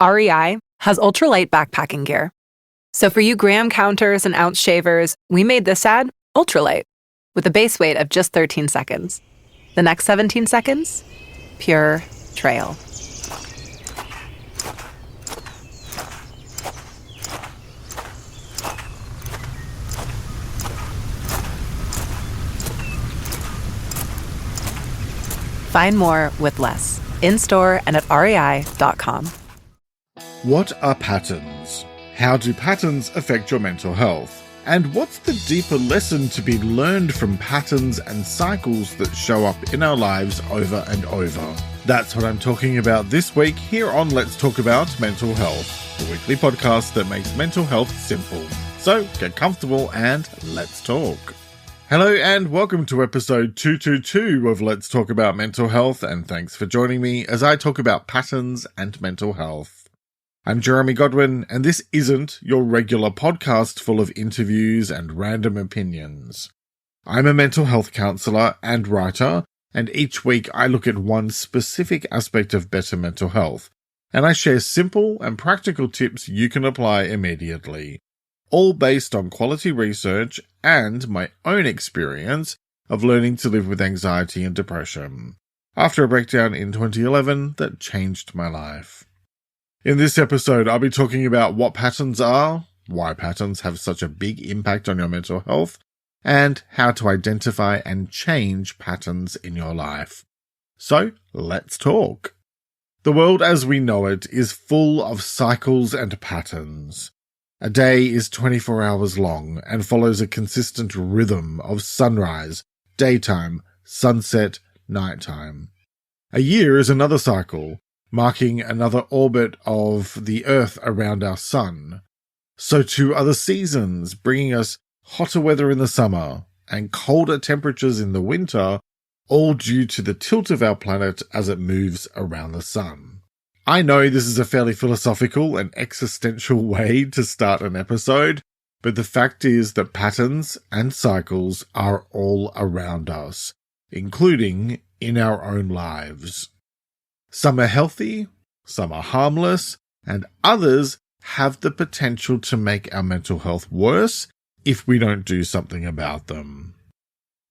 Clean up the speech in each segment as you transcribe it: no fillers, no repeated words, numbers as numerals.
REI has ultralight backpacking gear. So for you gram counters and ounce shavers, we made this ad ultralight with a base weight of just 13 seconds. The next 17 seconds, pure trail. Find more with less in-store and at rei.com. What are patterns? How do patterns affect your mental health? And what's the deeper lesson to be learned from patterns and cycles that show up in our lives over and over? That's what I'm talking about this week here on Let's Talk About Mental Health, the weekly podcast that makes mental health simple. So get comfortable and let's talk. Hello and welcome to episode 222 of Let's Talk About Mental Health, and thanks for joining me as I talk about patterns and mental health. I'm Jeremy Godwin, and this isn't your regular podcast full of interviews and random opinions. I'm a mental health counsellor and writer, and each week I look at one specific aspect of better mental health, and I share simple and practical tips you can apply immediately, all based on quality research and my own experience of learning to live with anxiety and depression, after a breakdown in 2011 that changed my life. In this episode, I'll be talking about what patterns are, why patterns have such a big impact on your mental health, and how to identify and change patterns in your life. So, let's talk. The world as we know it is full of cycles and patterns. A day is 24 hours long and follows a consistent rhythm of sunrise, daytime, sunset, nighttime. A year is another cycle, marking another orbit of the Earth around our sun. So too are the seasons, bringing us hotter weather in the summer and colder temperatures in the winter, all due to the tilt of our planet as it moves around the sun. I know this is a fairly philosophical and existential way to start an episode, but the fact is that patterns and cycles are all around us, including in our own lives. Some are healthy, some are harmless, and others have the potential to make our mental health worse if we don't do something about them.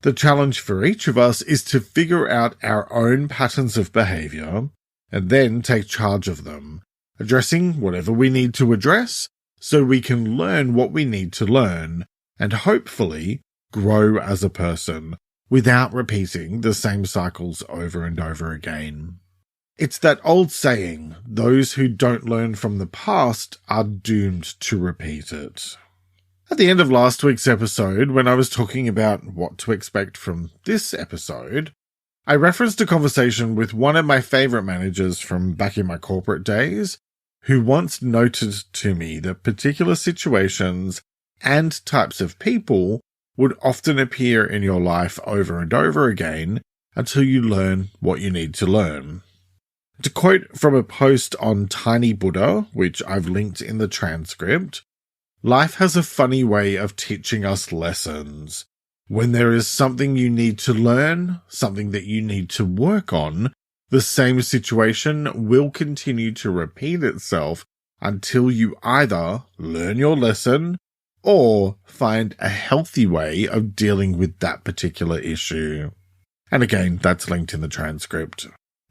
The challenge for each of us is to figure out our own patterns of behavior and then take charge of them, addressing whatever we need to address so we can learn what we need to learn and hopefully grow as a person without repeating the same cycles over and over again. It's that old saying, those who don't learn from the past are doomed to repeat it. At the end of last week's episode, when I was talking about what to expect from this episode, I referenced a conversation with one of my favourite managers from back in my corporate days, who once noted to me that particular situations and types of people would often appear in your life over and over again until you learn what you need to learn. To quote from a post on Tiny Buddha, which I've linked in the transcript, life has a funny way of teaching us lessons. When there is something you need to learn, something that you need to work on, the same situation will continue to repeat itself until you either learn your lesson or find a healthy way of dealing with that particular issue. And again, that's linked in the transcript.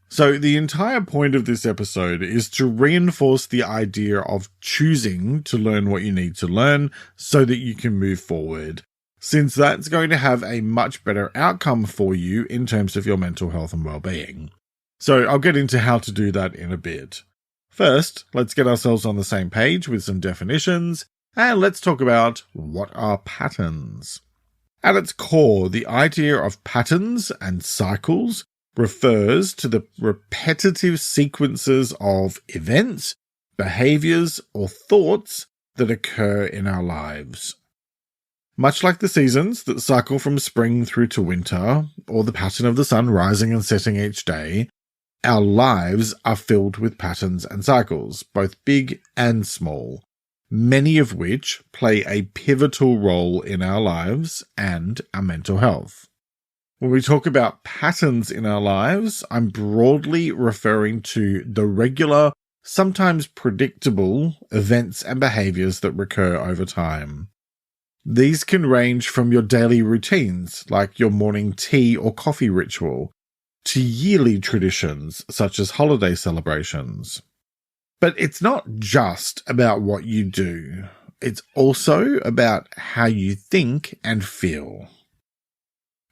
So the entire point of this episode is to reinforce the idea of choosing to learn what you need to learn so that you can move forward, since that's going to have a much better outcome for you in terms of your mental health and well-being. So I'll get into how to do that in a bit. First, let's get ourselves on the same page with some definitions, and let's talk about what are patterns. At its core, the idea of patterns and cycles refers to the repetitive sequences of events, behaviors, or thoughts that occur in our lives. Much like the seasons that cycle from spring through to winter, or the pattern of the sun rising and setting each day, our lives are filled with patterns and cycles, both big and small, many of which play a pivotal role in our lives and our mental health. When we talk about patterns in our lives, I'm broadly referring to the regular sometimes predictable events and behaviors that recur over time. These can range from your daily routines, like your morning tea or coffee ritual, to yearly traditions, such as holiday celebrations. But it's not just about what you do. It's also about how you think and feel.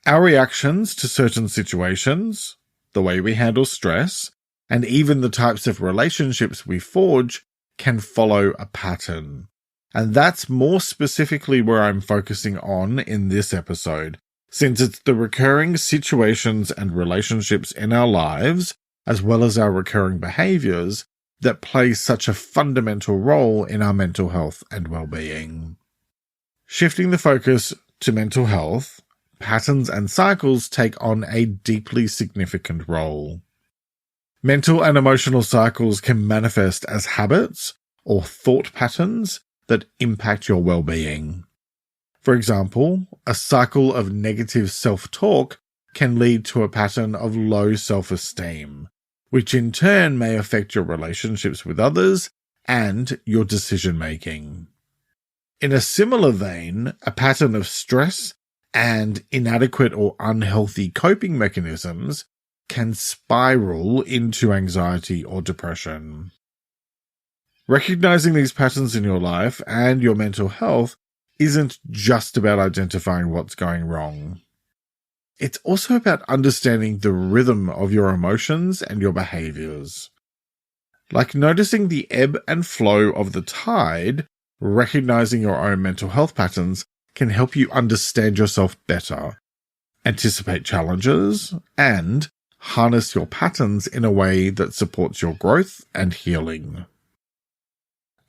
Our reactions to certain situations, the way we handle stress, and even the types of relationships we forge can follow a pattern. And that's more specifically where I'm focusing on in this episode, since it's the recurring situations and relationships in our lives, as well as our recurring behaviors, that play such a fundamental role in our mental health and well-being. Shifting the focus to mental health, patterns and cycles take on a deeply significant role. Mental and emotional cycles can manifest as habits or thought patterns that impact your well-being. For example, a cycle of negative self-talk can lead to a pattern of low self-esteem, which in turn may affect your relationships with others and your decision-making. In a similar vein, a pattern of stress and inadequate or unhealthy coping mechanisms can spiral into anxiety or depression. Recognizing these patterns in your life and your mental health isn't just about identifying what's going wrong. It's also about understanding the rhythm of your emotions and your behaviors. Like noticing the ebb and flow of the tide, recognizing your own mental health patterns can help you understand yourself better, anticipate challenges, and harness your patterns in a way that supports your growth and healing.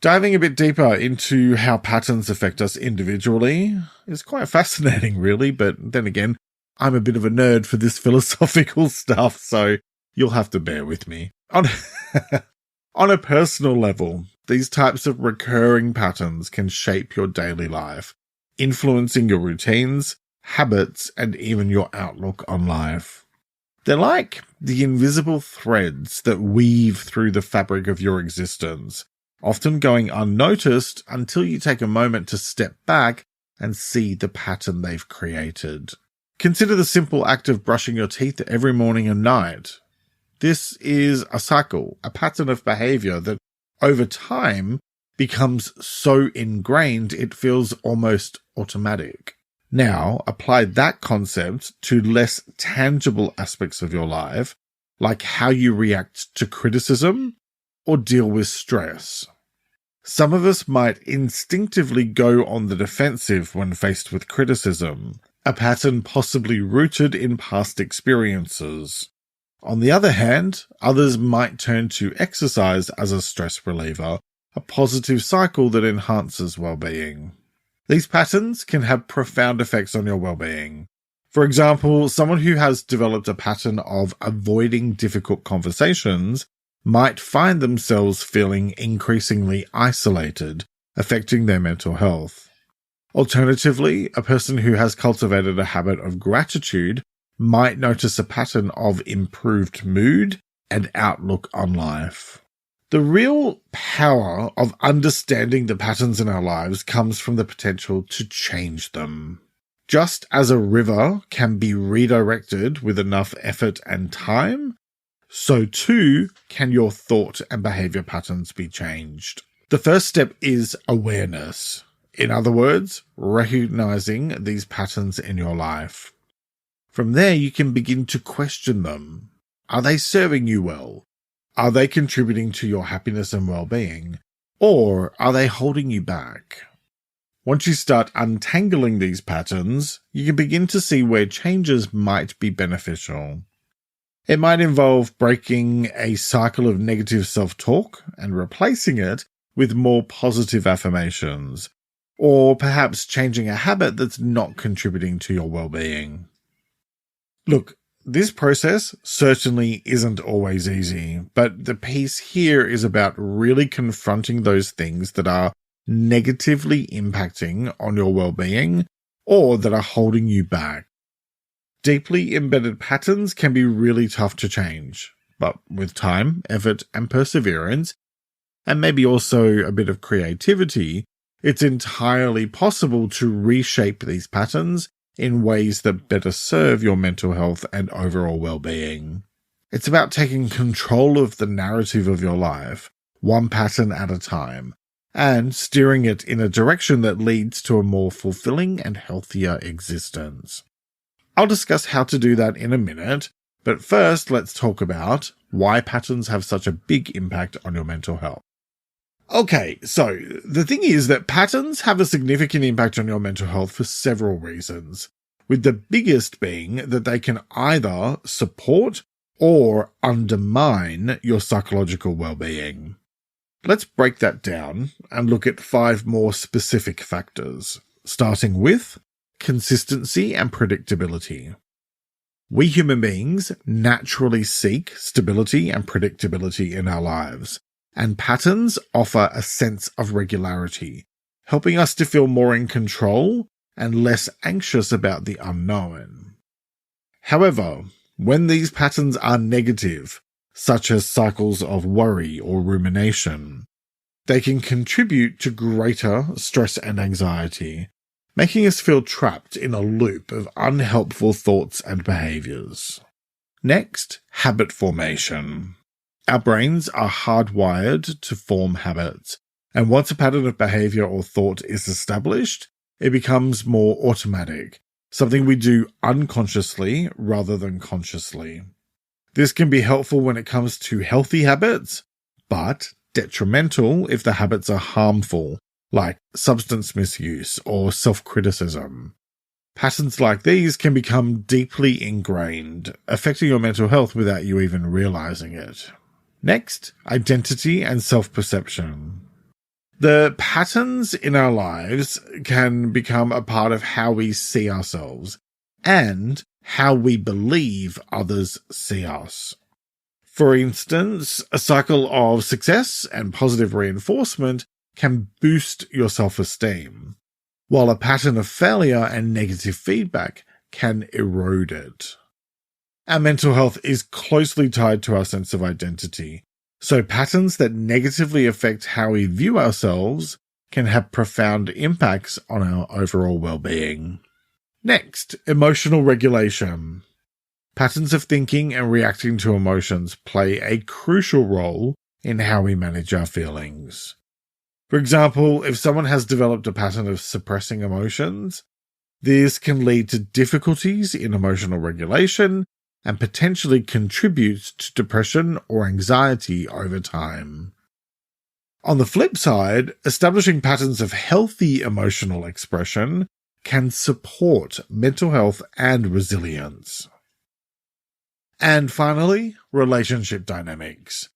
Diving a bit deeper into how patterns affect us individually is quite fascinating, really, but then again, I'm a bit of a nerd for this philosophical stuff, so you'll have to bear with me. On a personal level, these types of recurring patterns can shape your daily life, influencing your routines, habits, and even your outlook on life. They're like the invisible threads that weave through the fabric of your existence, often going unnoticed until you take a moment to step back and see the pattern they've created. Consider the simple act of brushing your teeth every morning and night. This is a cycle, a pattern of behavior that over time becomes so ingrained it feels almost automatic. Now, apply that concept to less tangible aspects of your life, like how you react to criticism or deal with stress. Some of us might instinctively go on the defensive when faced with criticism, a pattern possibly rooted in past experiences. On the other hand, others might turn to exercise as a stress reliever, a positive cycle that enhances well-being. These patterns can have profound effects on your well-being. For example, someone who has developed a pattern of avoiding difficult conversations might find themselves feeling increasingly isolated, affecting their mental health. Alternatively, a person who has cultivated a habit of gratitude might notice a pattern of improved mood and outlook on life. The real power of understanding the patterns in our lives comes from the potential to change them. Just as a river can be redirected with enough effort and time, so too can your thought and behavior patterns be changed. The first step is awareness. In other words, recognizing these patterns in your life. From there, you can begin to question them. Are they serving you well? Are they contributing to your happiness and well-being? Or are they holding you back? Once you start untangling these patterns, you can begin to see where changes might be beneficial. It might involve breaking a cycle of negative self-talk and replacing it with more positive affirmations, or perhaps changing a habit that's not contributing to your well-being. Look, this process certainly isn't always easy, but the piece here is about really confronting those things that are negatively impacting on your well-being or that are holding you back. Deeply embedded patterns can be really tough to change, but with time, effort, and perseverance, and maybe also a bit of creativity, it's entirely possible to reshape these patterns in ways that better serve your mental health and overall well-being. It's about taking control of the narrative of your life, one pattern at a time, and steering it in a direction that leads to a more fulfilling and healthier existence. I'll discuss how to do that in a minute, but first let's talk about why patterns have such a big impact on your mental health. Okay, so the thing is that patterns have a significant impact on your mental health for several reasons, with the biggest being that they can either support or undermine your psychological well-being. Let's break that down and look at 5 more specific factors, starting with consistency and predictability. We human beings naturally seek stability and predictability in our lives, and patterns offer a sense of regularity, helping us to feel more in control and less anxious about the unknown. However, when these patterns are negative, such as cycles of worry or rumination, they can contribute to greater stress and anxiety, making us feel trapped in a loop of unhelpful thoughts and behaviors. Next, habit formation. Our brains are hardwired to form habits, and once a pattern of behavior or thought is established, it becomes more automatic, something we do unconsciously rather than consciously. This can be helpful when it comes to healthy habits, but detrimental if the habits are harmful, like substance misuse or self-criticism. Patterns like these can become deeply ingrained, affecting your mental health without you even realizing it. Next, identity and self-perception. The patterns in our lives can become a part of how we see ourselves and how we believe others see us. For instance, a cycle of success and positive reinforcement can boost your self-esteem, while a pattern of failure and negative feedback can erode it. Our mental health is closely tied to our sense of identity, so patterns that negatively affect how we view ourselves can have profound impacts on our overall well-being. Next, emotional regulation. Patterns of thinking and reacting to emotions play a crucial role in how we manage our feelings. For example, if someone has developed a pattern of suppressing emotions, this can lead to difficulties in emotional regulation and potentially contributes to depression or anxiety over time. On the flip side, establishing patterns of healthy emotional expression can support mental health and resilience. And finally, relationship dynamics.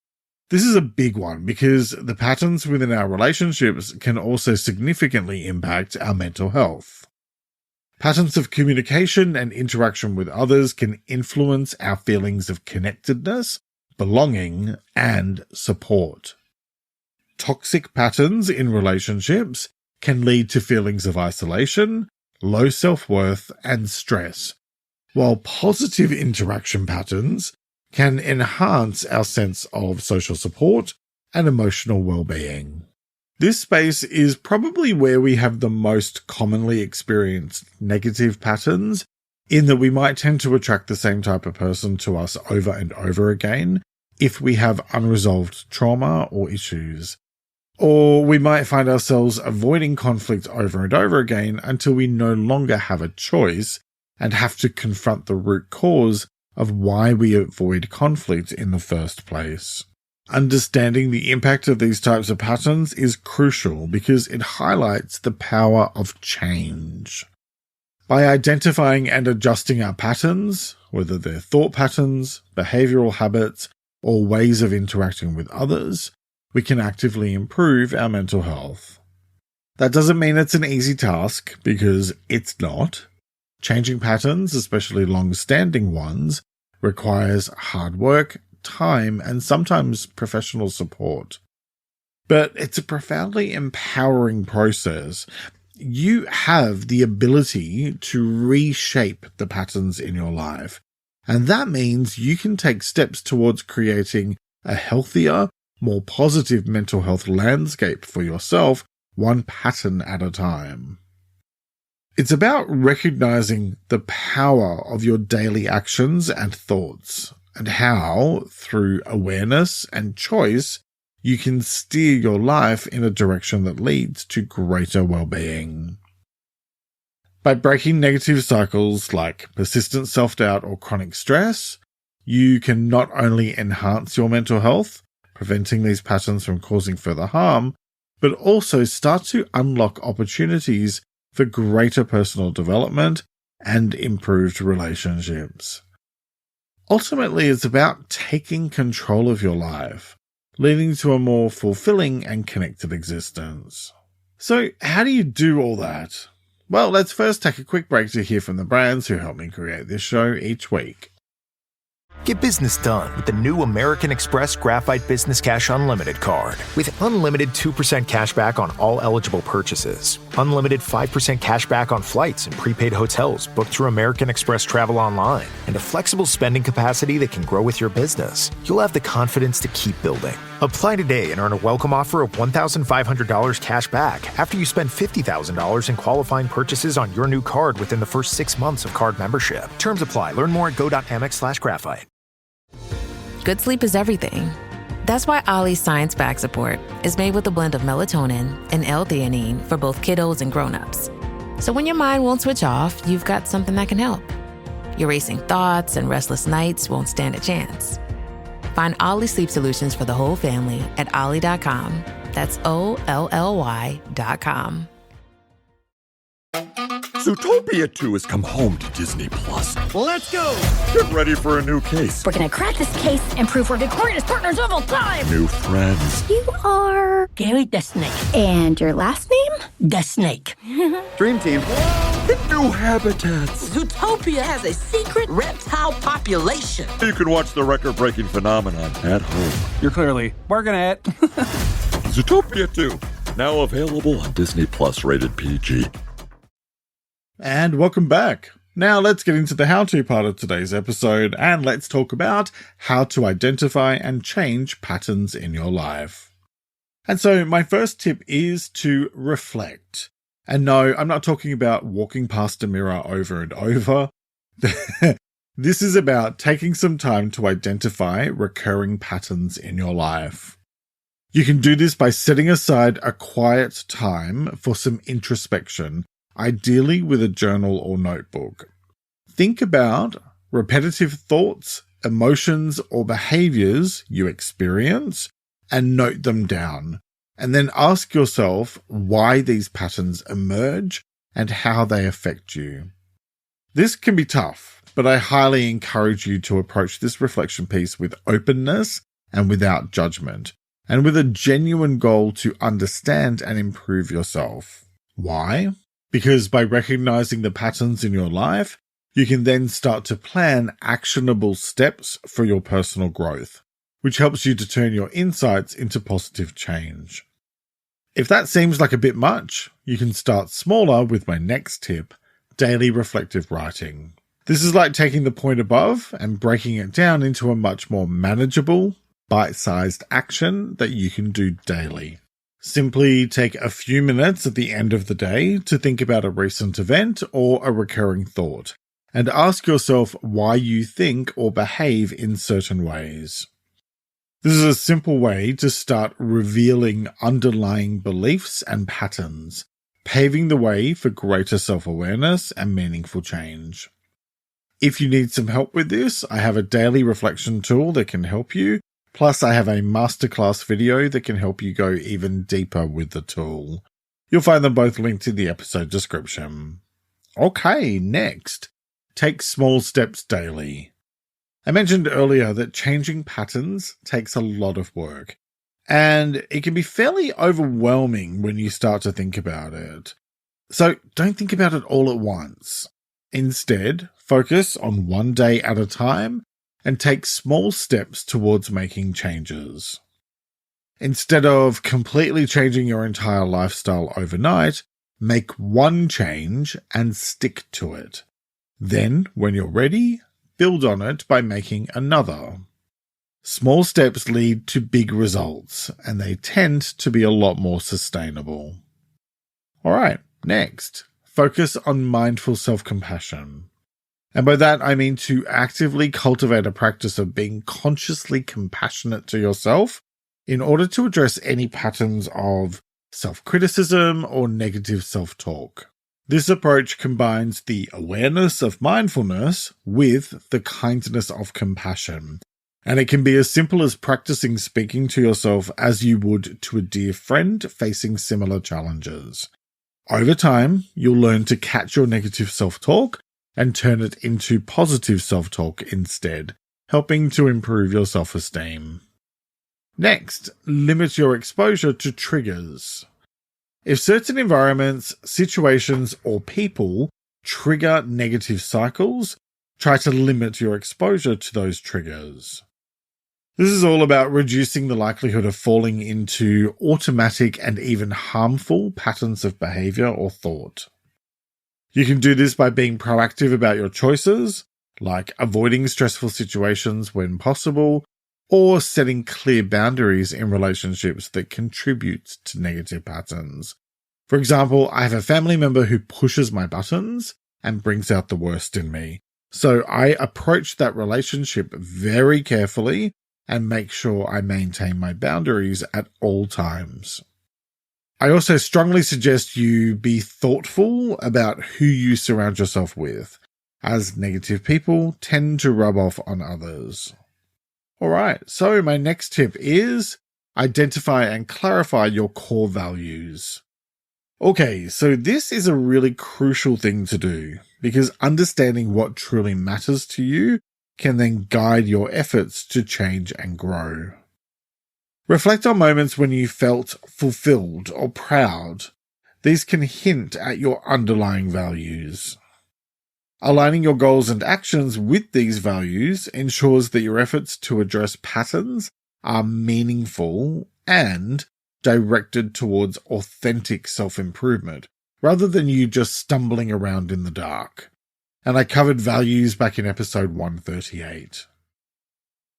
This is a big one because the patterns within our relationships can also significantly impact our mental health. Patterns of communication and interaction with others can influence our feelings of connectedness, belonging, and support. Toxic patterns in relationships can lead to feelings of isolation, low self-worth, and stress, while positive interaction patterns can enhance our sense of social support and emotional well-being. This space is probably where we have the most commonly experienced negative patterns, in that we might tend to attract the same type of person to us over and over again if we have unresolved trauma or issues. Or we might find ourselves avoiding conflict over and over again until we no longer have a choice and have to confront the root cause of why we avoid conflict in the first place. Understanding the impact of these types of patterns is crucial because it highlights the power of change. By identifying and adjusting our patterns, whether they're thought patterns, behavioral habits, or ways of interacting with others, we can actively improve our mental health. That doesn't mean it's an easy task, because it's not. Changing patterns, especially long-standing ones, requires hard work, time, and sometimes professional support. But it's a profoundly empowering process. You have the ability to reshape the patterns in your life, and that means you can take steps towards creating a healthier, more positive mental health landscape for yourself, one pattern at a time. It's about recognizing the power of your daily actions and thoughts, and how, through awareness and choice, you can steer your life in a direction that leads to greater well-being. By breaking negative cycles like persistent self-doubt or chronic stress, you can not only enhance your mental health, preventing these patterns from causing further harm, but also start to unlock opportunities for greater personal development and improved relationships. Ultimately, it's about taking control of your life, leading to a more fulfilling and connected existence. So, how do you do all that? Well, let's first take a quick break to hear from the brands who help me create this show each week. Get business done with the new American Express Graphite Business Cash Unlimited card. With unlimited 2% cash back on all eligible purchases, unlimited 5% cash back on flights and prepaid hotels booked through American Express Travel Online, and a flexible spending capacity that can grow with your business, you'll have the confidence to keep building. Apply today and earn a welcome offer of $1,500 cash back after you spend $50,000 in qualifying purchases on your new card within the first 6 months of card membership. Terms apply. Learn more at go.amex/graphite. Good sleep is everything. That's why Ollie's Science Back Support is made with a blend of melatonin and L-theanine for both kiddos and grown-ups. So when your mind won't switch off, you've got something that can help. Your racing thoughts and restless nights won't stand a chance. Find Ollie Sleep Solutions for the whole family at ollie.com. That's OLLY.com. Zootopia 2 has come home to Disney+. Let's go! Get ready for a new case. We're gonna crack this case and prove we're the greatest partners of all time! New friends. You are... Gary the Snake. And your last name? The Snake. Dream team. Hit new habitats. Zootopia has a secret reptile population. You can watch the record-breaking phenomenon at home. You're clearly working it. Zootopia 2, now available on Disney+, rated PG. And welcome back. Now let's get into the how-to part of today's episode, and let's talk about how to identify and change patterns in your life. And so my first tip is to reflect. And no, I'm not talking about walking past a mirror over and over. This is about taking some time to identify recurring patterns in your life. You can do this by setting aside a quiet time for some introspection, ideally with a journal or notebook. Think about repetitive thoughts, emotions, or behaviors you experience and note them down. And then ask yourself why these patterns emerge and how they affect you. This can be tough, but I highly encourage you to approach this reflection piece with openness and without judgment, and with a genuine goal to understand and improve yourself. Why? Because by recognizing the patterns in your life, you can then start to plan actionable steps for your personal growth, which helps you to turn your insights into positive change. If that seems like a bit much, you can start smaller with my next tip, daily reflective writing. This is like taking the point above and breaking it down into a much more manageable, bite-sized action that you can do daily. Simply take a few minutes at the end of the day to think about a recent event or a recurring thought, and ask yourself why you think or behave in certain ways. This is a simple way to start revealing underlying beliefs and patterns, paving the way for greater self-awareness and meaningful change. If you need some help with this, I have a daily reflection tool that can help you. Plus, I have a masterclass video that can help you go even deeper with the tool. You'll find them both linked in the episode description. Okay, next. Take small steps daily. I mentioned earlier that changing patterns takes a lot of work, and it can be fairly overwhelming when you start to think about it. So don't think about it all at once. Instead, focus on one day at a time and take small steps towards making changes. Instead of completely changing your entire lifestyle overnight, make one change and stick to it. Then, when you're ready, build on it by making another. Small steps lead to big results, and they tend to be a lot more sustainable. All right, next, focus on mindful self-compassion. And by that, I mean to actively cultivate a practice of being consciously compassionate to yourself in order to address any patterns of self-criticism or negative self-talk. This approach combines the awareness of mindfulness with the kindness of compassion, and it can be as simple as practicing speaking to yourself as you would to a dear friend facing similar challenges. Over time, you'll learn to catch your negative self-talk and turn it into positive self-talk instead, helping to improve your self-esteem. Next, limit your exposure to triggers. If certain environments, situations, or people trigger negative cycles, try to limit your exposure to those triggers. This is all about reducing the likelihood of falling into automatic and even harmful patterns of behavior or thought. You can do this by being proactive about your choices, like avoiding stressful situations when possible, or setting clear boundaries in relationships that contribute to negative patterns. For example, I have a family member who pushes my buttons and brings out the worst in me. So I approach that relationship very carefully and make sure I maintain my boundaries at all times. I also strongly suggest you be thoughtful about who you surround yourself with, as negative people tend to rub off on others. Alright, so my next tip is identify and clarify your core values. Okay, so this is a really crucial thing to do, because understanding what truly matters to you can then guide your efforts to change and grow. Reflect on moments when you felt fulfilled or proud. These can hint at your underlying values. Aligning your goals and actions with these values ensures that your efforts to address patterns are meaningful and directed towards authentic self-improvement, rather than you just stumbling around in the dark. And I covered values back in episode 138.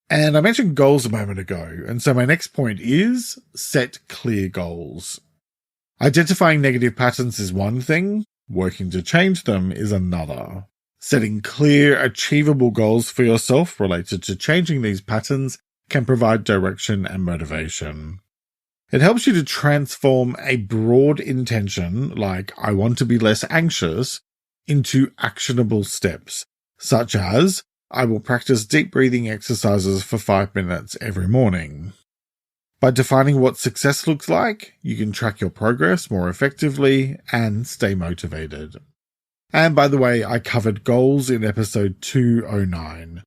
And I mentioned goals a moment ago, and so my next point is set clear goals. Identifying negative patterns is one thing, working to change them is another. Setting clear, achievable goals for yourself related to changing these patterns can provide direction and motivation. It helps you to transform a broad intention, like I want to be less anxious, into actionable steps, such as I will practice deep breathing exercises for 5 minutes every morning. By defining what success looks like, you can track your progress more effectively and stay motivated. And by the way, I covered goals in episode 209.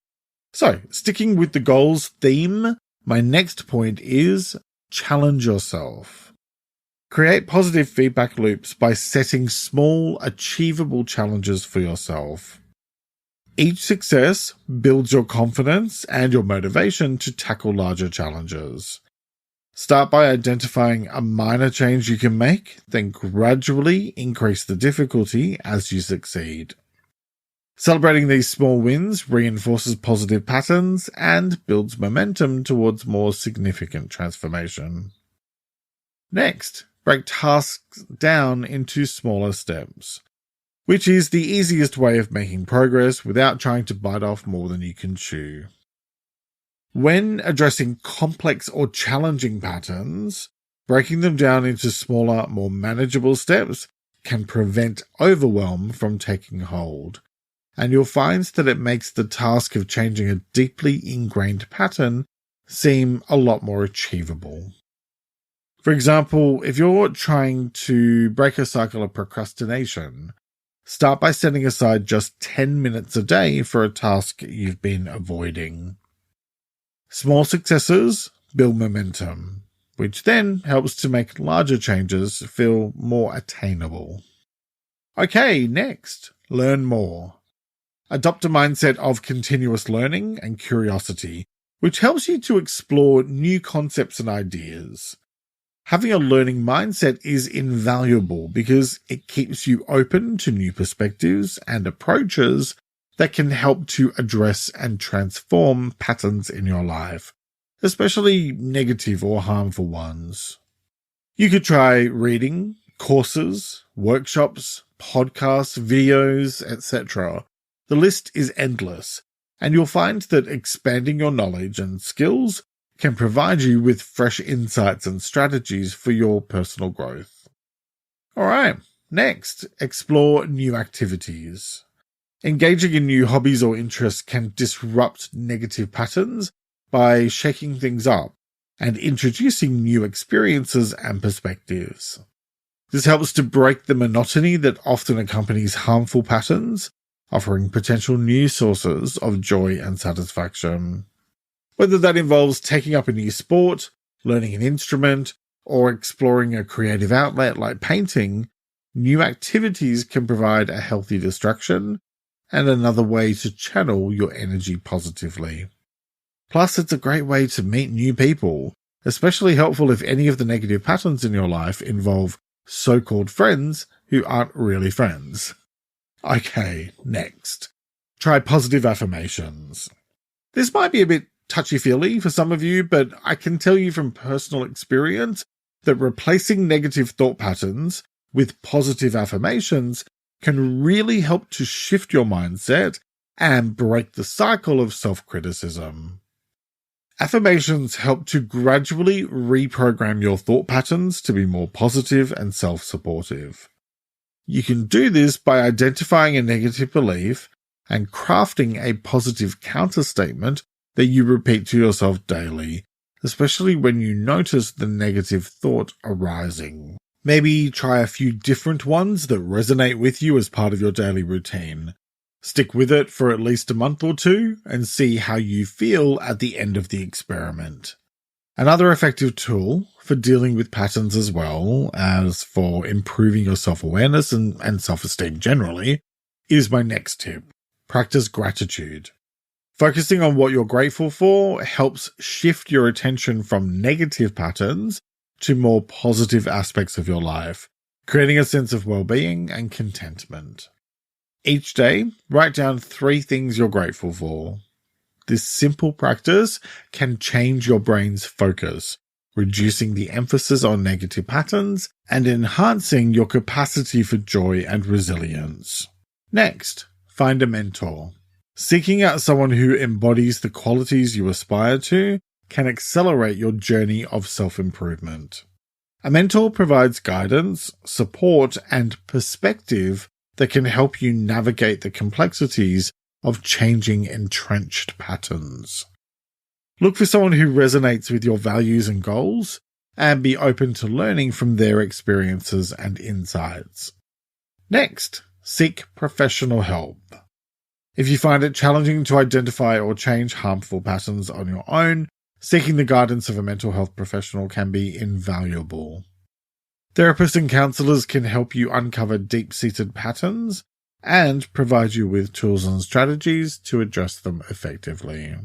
So, sticking with the goals theme, my next point is challenge yourself. Create positive feedback loops by setting small, achievable challenges for yourself. Each success builds your confidence and your motivation to tackle larger challenges. Start by identifying a minor change you can make, then gradually increase the difficulty as you succeed. Celebrating these small wins reinforces positive patterns and builds momentum towards more significant transformation. Next, break tasks down into smaller steps, which is the easiest way of making progress without trying to bite off more than you can chew. When addressing complex or challenging patterns, breaking them down into smaller, more manageable steps can prevent overwhelm from taking hold, and you'll find that it makes the task of changing a deeply ingrained pattern seem a lot more achievable. For example, if you're trying to break a cycle of procrastination, start by setting aside just 10 minutes a day for a task you've been avoiding. Small successes build momentum, which then helps to make larger changes feel more attainable. Okay, next, learn more. Adopt a mindset of continuous learning and curiosity, which helps you to explore new concepts and ideas. Having a learning mindset is invaluable because it keeps you open to new perspectives and approaches that can help to address and transform patterns in your life, especially negative or harmful ones. You could try reading, courses, workshops, podcasts, videos, etc. The list is endless, and you'll find that expanding your knowledge and skills can provide you with fresh insights and strategies for your personal growth. Alright, next, explore new activities. Engaging in new hobbies or interests can disrupt negative patterns by shaking things up and introducing new experiences and perspectives. This helps to break the monotony that often accompanies harmful patterns, offering potential new sources of joy and satisfaction. Whether that involves taking up a new sport, learning an instrument, or exploring a creative outlet like painting, new activities can provide a healthy distraction and another way to channel your energy positively. Plus, it's a great way to meet new people, especially helpful if any of the negative patterns in your life involve so-called friends who aren't really friends. Okay, next. Try positive affirmations. This might be a bit touchy-feely for some of you, but I can tell you from personal experience that replacing negative thought patterns with positive affirmations can really help to shift your mindset and break the cycle of self-criticism. Affirmations help to gradually reprogram your thought patterns to be more positive and self-supportive. You can do this by identifying a negative belief and crafting a positive counter-statement that you repeat to yourself daily, especially when you notice the negative thought arising. Maybe try a few different ones that resonate with you as part of your daily routine. Stick with it for at least a month or two and see how you feel at the end of the experiment. Another effective tool for dealing with patterns as well as for improving your self-awareness and self-esteem generally is my next tip. Practice gratitude. Focusing on what you're grateful for helps shift your attention from negative patterns to more positive aspects of your life, creating a sense of well-being and contentment. Each day, write down 3 things you're grateful for. This simple practice can change your brain's focus, reducing the emphasis on negative patterns and enhancing your capacity for joy and resilience. Next, find a mentor. Seeking out someone who embodies the qualities you aspire to can accelerate your journey of self-improvement. A mentor provides guidance, support, and perspective that can help you navigate the complexities of changing entrenched patterns. Look for someone who resonates with your values and goals, and be open to learning from their experiences and insights. Next, seek professional help. If you find it challenging to identify or change harmful patterns on your own, seeking the guidance of a mental health professional can be invaluable. Therapists and counselors can help you uncover deep-seated patterns and provide you with tools and strategies to address them effectively.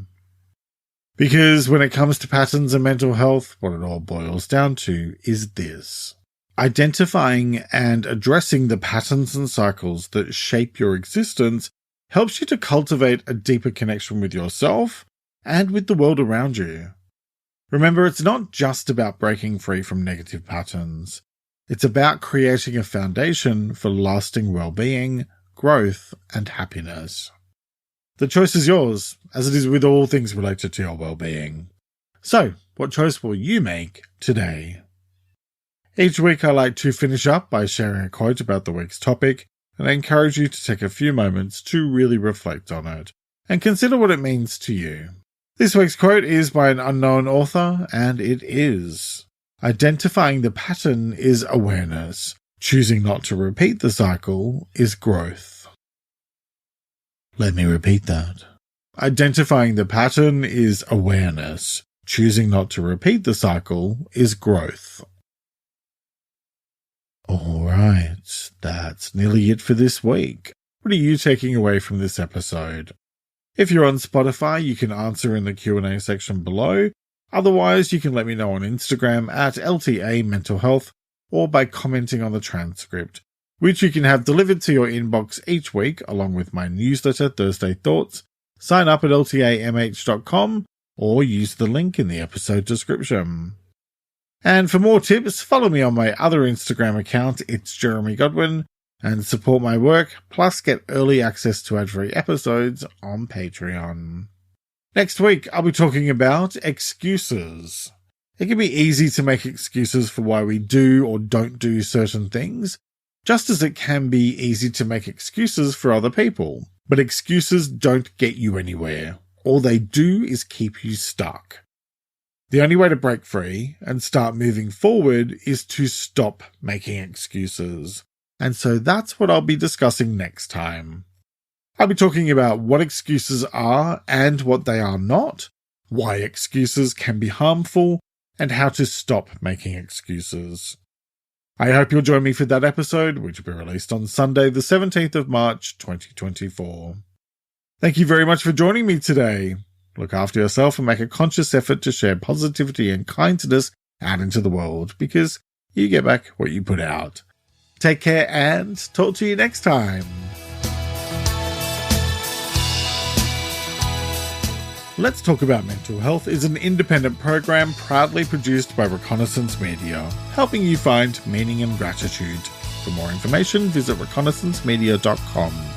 Because when it comes to patterns and mental health, what it all boils down to is this: identifying and addressing the patterns and cycles that shape your existence helps you to cultivate a deeper connection with yourself and with the world around you. Remember, it's not just about breaking free from negative patterns. It's about creating a foundation for lasting well-being, growth, and happiness. The choice is yours, as it is with all things related to your well-being. So, what choice will you make today? Each week I like to finish up by sharing a quote about the week's topic, and I encourage you to take a few moments to really reflect on it and consider what it means to you. This week's quote is by an unknown author, and it is: "Identifying the pattern is awareness. Choosing not to repeat the cycle is growth." Let me repeat that. Identifying the pattern is awareness. Choosing not to repeat the cycle is growth. Alright, that's nearly it for this week. What are you taking away from this episode? If you're on Spotify, you can answer in the Q&A section below. Otherwise, you can let me know on Instagram at LTA Mental Health or by commenting on the transcript, which you can have delivered to your inbox each week along with my newsletter, Thursday Thoughts. Sign up at ltamh.com or use the link in the episode description. And for more tips, follow me on my other Instagram account, it's Jeremy Godwin, and support my work, plus get early access to ad-free episodes on Patreon. Next week, I'll be talking about excuses. It can be easy to make excuses for why we do or don't do certain things, just as it can be easy to make excuses for other people. But excuses don't get you anywhere. All they do is keep you stuck. The only way to break free and start moving forward is to stop making excuses. And so that's what I'll be discussing next time. I'll be talking about what excuses are and what they are not, why excuses can be harmful, and how to stop making excuses. I hope you'll join me for that episode, which will be released on Sunday, the 17th of March, 2024. Thank you very much for joining me today. Look after yourself and make a conscious effort to share positivity and kindness out into the world, because you get back what you put out. Take care and talk to you next time. Let's Talk About Mental Health is an independent program proudly produced by Reconnaissance Media, helping you find meaning and gratitude. For more information, visit reconnaissancemedia.com.